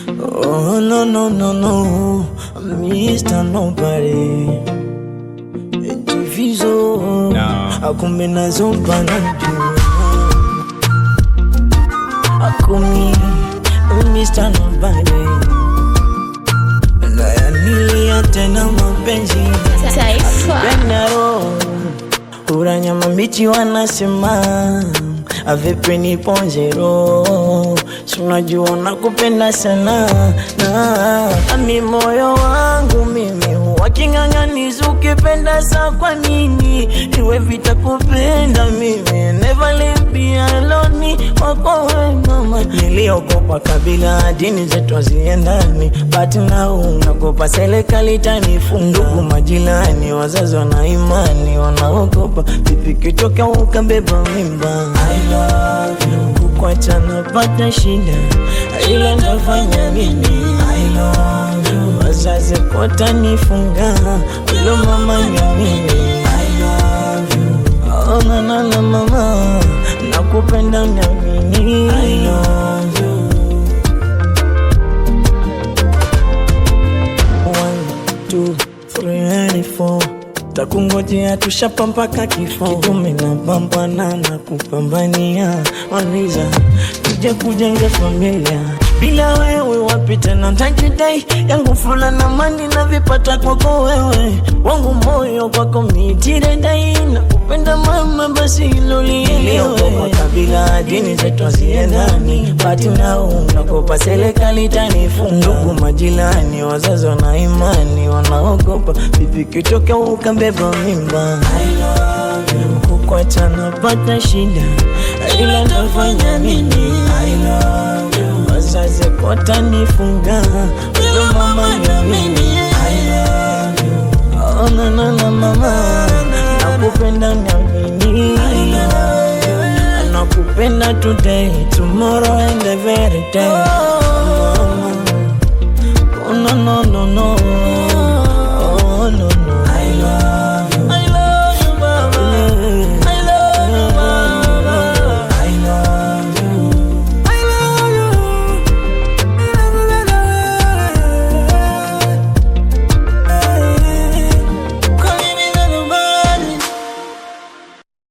Oh no no no no, Mr. Nobody. Diviso, akumbe na zomba na juu. Akumi, Mr. Nobody. Naya nilia tena mapenzi. Benaro, uranyama mbichi wanasema avepe ni ponjero. Sunajua nakupenda sana ami moyo wangu mimi waking'ang'aniza ukipenda saa kwa nini iwe vita kupenda mimi never leave me alone wako we mama. Niliogopa kabila dini zetu haziendani but now nagopa serikali itanifunga. Ndugu majirani wazazi wana imani wanaogopa vipi kitoka ukabeba mimba. I love you kukuacha napata shida ila nitafanya nini. I love you wazazi watanifunga ilo mama nyamini. I love you oh na na na mama nakupenda nyamini. I love you 1, 2, 3 and 4 takungojea tushapa mpaka kifo. Kidume na pambana na kupambania waniza tuje kujenga familia. Bila wewe wapi tena nitajidai yangu fula na mani na vipata kwako wewe. Wangu moyo kwako mitire dai na kupenda mama basi ilo lielewe. Kabila dini zetu haziendani but now nakopa serikali itanifunga. Ndugu majirani wazazi wana imani wanaogopa vipi kitoka ukabeba mimba. I love you kukuacha napata shida ila nitafanya nini. I love you wazazi watanifunga ilo mama nyamini. I love you oh na na na mama nakupenda nyamini. I love you nakupenda today tomorrow and every day. Oh no no no no